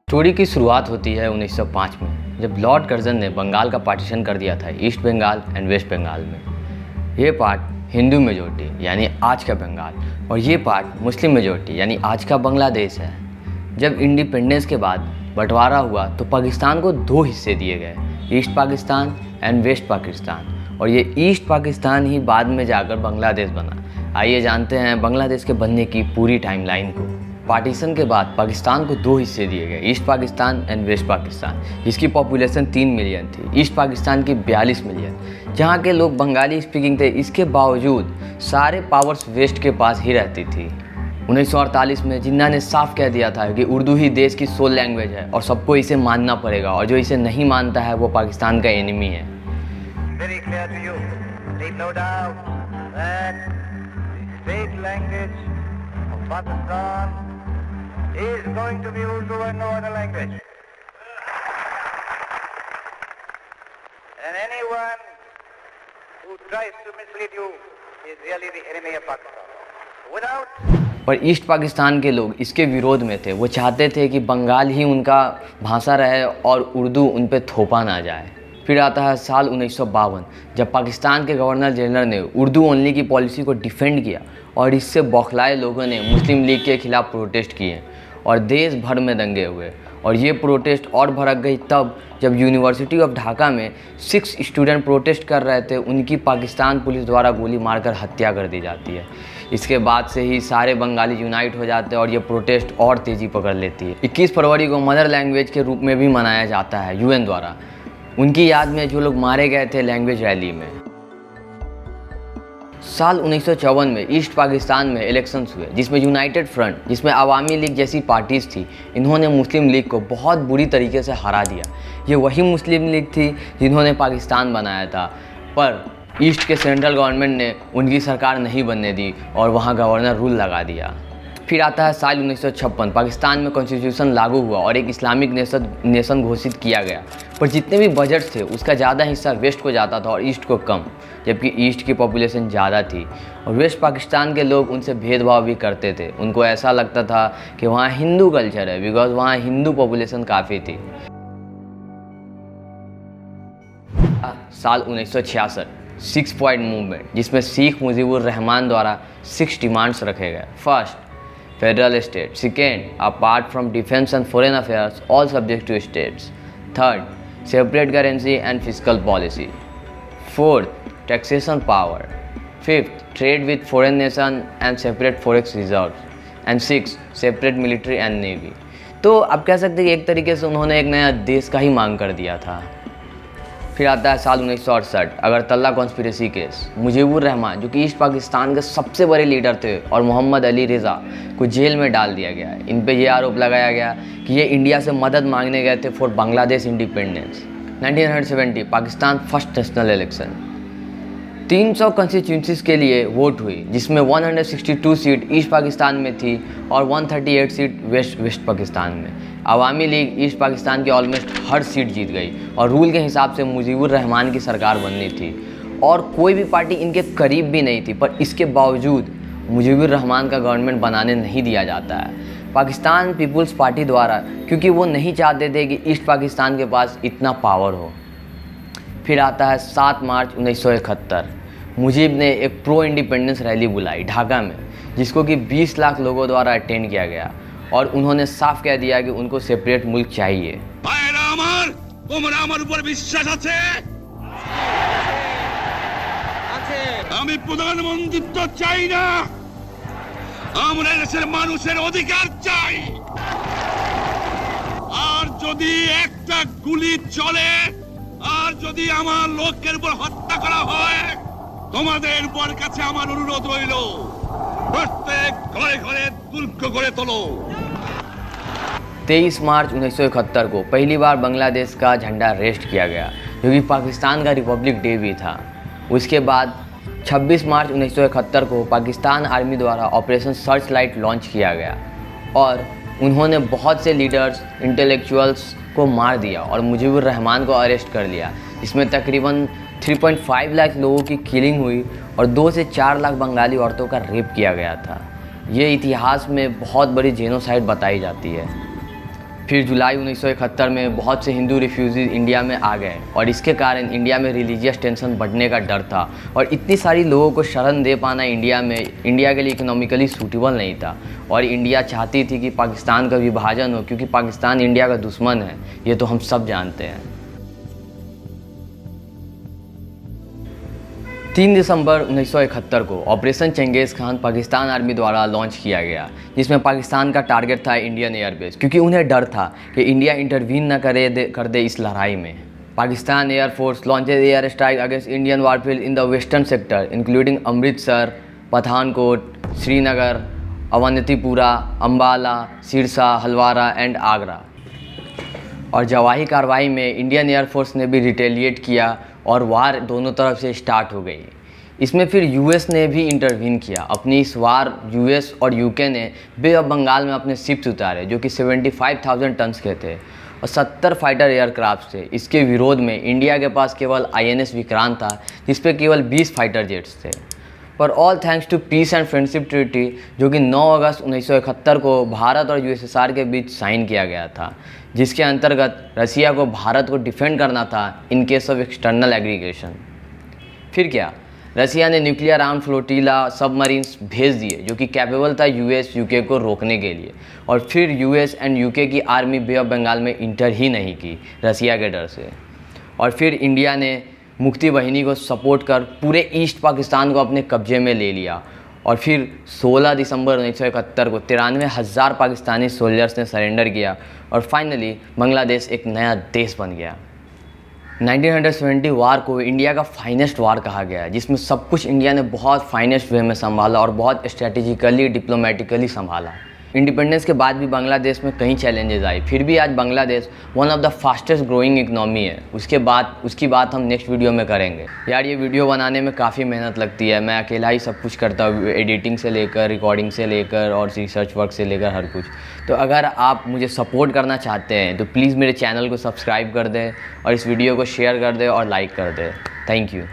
Story की शुरुआत होती है 1905 में, जब लॉर्ड कर्जन ने बंगाल का पार्टीशन कर दिया था East Bengal and West Bengal में। ये पार्ट हिंदू मेजोरिटी यानी आज का बंगाल और ये पार्ट मुस्लिम मेजोरिटी यानी आज का बांग्लादेश है। जब इंडिपेंडेंस के बाद बंटवारा हुआ तो पाकिस्तान को दो हिस्से दिए गए, East Pakistan and West Pakistan, और ये ईस्ट पाकिस्तान ही बाद में जाकर बांग्लादेश बना। आइए जानते हैं बांग्लादेश के बनने की पूरी टाइमलाइन को। पार्टीशन के बाद पाकिस्तान को दो हिस्से दिए गए, East Pakistan and West Pakistan, जिसकी पॉपुलेशन 3 मिलियन थी। ईस्ट पाकिस्तान की 42 मिलियन, जहाँ के लोग बंगाली स्पीकिंग थे। इसके बावजूद सारे पावर्स वेस्ट के पास ही रहती थी। 1948 में जिन्ना ने साफ कह दिया था कि उर्दू ही देश की सोल लैंग्वेज है और सबको इसे मानना पड़ेगा, और जो इसे नहीं मानता है वो पाकिस्तान का एनिमी है। Very clear to you. Leave no doubt that the state language of Pakistan is going to be Urdu and no other language. And anyone who tries to mislead you is really the enemy of Pakistan. Without पर east Pakistan के लोग इसके विरोध में थे। वो चाहते थे कि बंगाल ही उनका भाषा रहे और उर्दू उन पे थोपा ना जाए। फिर आता है साल 1952, जब पाकिस्तान के गवर्नर जनरल ने उर्दू ओनली की पॉलिसी को डिफेंड किया और इससे बौखलाए लोगों ने मुस्लिम लीग के खिलाफ प्रोटेस्ट किए और देश भर में दंगे हुए। और ये प्रोटेस्ट और भड़क गई तब जब यूनिवर्सिटी ऑफ ढाका में 6 स्टूडेंट प्रोटेस्ट कर रहे थे, उनकी पाकिस्तान पुलिस द्वारा गोली मारकर हत्या कर दी जाती है। इसके बाद से ही सारे बंगाली यूनाइट हो जाते हैं और ये प्रोटेस्ट और तेज़ी पकड़ लेती है। 21 फरवरी को मदर लैंग्वेज के रूप में भी मनाया जाता है यूएन द्वारा, उनकी याद में जो लोग मारे गए थे लैंग्वेज रैली में। साल 1954 में ईस्ट पाकिस्तान में इलेक्शंस हुए, जिसमें यूनाइटेड फ्रंट, जिसमें अवामी लीग जैसी पार्टीज़ थी, इन्होंने मुस्लिम लीग को बहुत बुरी तरीके से हरा दिया। ये वही मुस्लिम लीग थी जिन्होंने पाकिस्तान बनाया था, पर ईस्ट के सेंट्रल गवर्नमेंट ने उनकी सरकार नहीं बनने दी और वहाँ गवर्नर रूल लगा दिया। फिर आता है साल 1956, पाकिस्तान में कॉन्स्टिट्यूशन लागू हुआ और एक इस्लामिक नेशन घोषित किया गया। पर जितने भी बजट थे उसका ज़्यादा हिस्सा वेस्ट को जाता था और ईस्ट को कम, जबकि ईस्ट की पॉपुलेशन ज़्यादा थी और वेस्ट पाकिस्तान के लोग उनसे भेदभाव भी करते थे। उनको ऐसा लगता था कि वहाँ हिंदू कल्चर है, बिकॉज वहाँ हिंदू पॉपुलेशन काफ़ी थी। साल 1966, 6 पॉइंट मूवमेंट, जिसमें शेख मुजीबुर रहमान द्वारा 6 डिमांड्स रखे गए। First, Federal state. Second, apart from defense and foreign affairs, all subject to states. Third, separate currency and fiscal policy. Fourth, taxation power. Fifth, trade with foreign nation and separate forex reserves. And sixth, separate military and navy. तो आप कह सकते हैं कि एक तरीके से उन्होंने एक नया देश का ही मांग कर दिया था। फिर आता है साल 1968, अगरतला कॉन्स्पिरेसी केस। मुजीबुर रहमान, जो कि ईस्ट पाकिस्तान के सबसे बड़े लीडर थे, और मोहम्मद अली रिज़ा को जेल में डाल दिया गया है। इन पे ये आरोप लगाया गया कि ये इंडिया से मदद मांगने गए थे for Bangladesh independence. 1970, Pakistan first national election. 300 constituencies के लिए वोट हुई, जिसमें 162 सीट ईस्ट पाकिस्तान में थी और 138 सीट वेस्ट पाकिस्तान में। अवामी लीग ईस्ट पाकिस्तान की ऑलमोस्ट हर सीट जीत गई और रूल के हिसाब से मुजीबुर रहमान की सरकार बननी थी और कोई भी पार्टी इनके करीब भी नहीं थी। पर इसके बावजूद मुजीबुर रहमान का गवर्नमेंट बनाने नहीं दिया जाता है पाकिस्तान पीपुल्स पार्टी द्वारा, क्योंकि वो नहीं चाहते थे कि ईस्ट पाकिस्तान के पास इतना पावर हो। फिर आता है 7 मार्च 1971, मुजीब ने एक प्रो इंडिपेंडेंस रैली बुलाई ढाका में, जिसको कि 20 लाख लोगों द्वारा अटेंड किया गया और उन्होंने साफ कह दिया कि उनको सेपरेट मुल्क चाहिए। আমি প্রধানমন্ত্রিত্ব চাই না, আমরা দেশের মানুষের অধিকার চাই। আর যদি একটা গুলি চলে আর যদি আমার লোকের উপর হত্যা করা হয়, তোমাদের উপর কাছে আমার অনুরোধ রইল, প্রত্যেক ঘরে ঘরে দুর্গ গড়ে তোলো। 23 मार्च 1971 को पहली बार बांग्लादेश का झंडा रेस्ट किया गया, जो कि पाकिस्तान का रिपब्लिक डे भी था। उसके बाद 26 मार्च 1971 को पाकिस्तान आर्मी द्वारा ऑपरेशन सर्च लाइट लॉन्च किया गया और उन्होंने बहुत से लीडर्स, इंटेलेक्चुअल्स को मार दिया और मुजीबुर रहमान को अरेस्ट कर लिया। इसमें तकरीबन 3.5 लाख लोगों की किलिंग हुई और 2 से 4 लाख बंगाली औरतों का रेप किया गया था। ये इतिहास में बहुत बड़ी जेनोसाइड बताई जाती है। फिर जुलाई 1971 में बहुत से हिंदू रिफ्यूजीज इंडिया में आ गए और इसके कारण इंडिया में रिलीजियस टेंशन बढ़ने का डर था और इतनी सारी लोगों को शरण दे पाना इंडिया में इंडिया के लिए इकोनॉमिकली सूटेबल नहीं था और इंडिया चाहती थी कि पाकिस्तान का विभाजन हो, क्योंकि पाकिस्तान इंडिया का दुश्मन है, ये तो हम सब जानते हैं। 3 दिसंबर 1971 को ऑपरेशन चंगेज़ खान पाकिस्तान आर्मी द्वारा लॉन्च किया गया, जिसमें पाकिस्तान का टारगेट था इंडियन एयरबेस, क्योंकि उन्हें डर था कि इंडिया इंटरवीन न कर दे इस लड़ाई में। Pakistan air force launches air strike against Indian airfield in the western sector including Amritsar, Pathankot, Srinagar, Awantipora, Ambala, Sirsa, Halwara and Agra. और जवाही कार्रवाई में इंडियन एयरफोर्स ने भी रिटेलिएट किया और वार दोनों तरफ से स्टार्ट हो गई। इसमें फिर यूएस ने भी इंटरवीन किया। अपनी इस वार यूएस और यूके ने बे ऑफ बंगाल में अपने शिप्स उतारे जो कि 75,000 टन्स के थे और 70 फाइटर एयरक्राफ्ट थे। इसके विरोध में इंडिया के पास केवल INS विक्रांत था जिस पे केवल 20 फाइटर जेट्स थे। पर all thanks to peace and friendship treaty जो कि 9 अगस्त 1971 को भारत और USSR के बीच साइन किया गया था, जिसके अंतर्गत रसिया को भारत को डिफेंड करना था in case of external aggregation. फिर क्या, रसिया ने न्यूक्लियर आर्म फ्लोटिला सबमरीन्स भेज दिए जो कि कैपेबल था US UK को रोकने के लिए। और फिर US एंड UK की आर्मी बे ऑफ बंगाल में इंटर ही नहीं की रसिया के डर से। और फिर इंडिया ने मुक्ति वाहिनी को सपोर्ट कर पूरे ईस्ट पाकिस्तान को अपने कब्जे में ले लिया। और फिर 16 दिसंबर 1971 को 93,000 पाकिस्तानी सोल्जर्स ने सरेंडर किया और फाइनली बांग्लादेश एक नया देश बन गया। 1970 वार को इंडिया का फाइनेस्ट वार कहा गया है, जिसमें सब कुछ इंडिया ने बहुत फाइनेस्ट वे में संभाला और बहुत स्ट्रेटेजिकली डिप्लोमेटिकली संभाला। इंडिपेंडेंस के बाद भी बांग्लादेश में कई चैलेंजेस आए, फिर भी आज Bangladesh one of the fastest growing economy है। उसकी बात हम नेक्स्ट वीडियो में करेंगे। यार ये वीडियो बनाने में काफ़ी मेहनत लगती है, मैं अकेला ही सब कुछ करता हूँ, एडिटिंग से लेकर रिकॉर्डिंग से लेकर और रिसर्च वर्क से लेकर हर कुछ। तो अगर आप मुझे सपोर्ट करना चाहते हैं तो प्लीज़ मेरे चैनल को सब्सक्राइब कर दें और इस वीडियो को शेयर कर दें और लाइक कर दें। Thank you.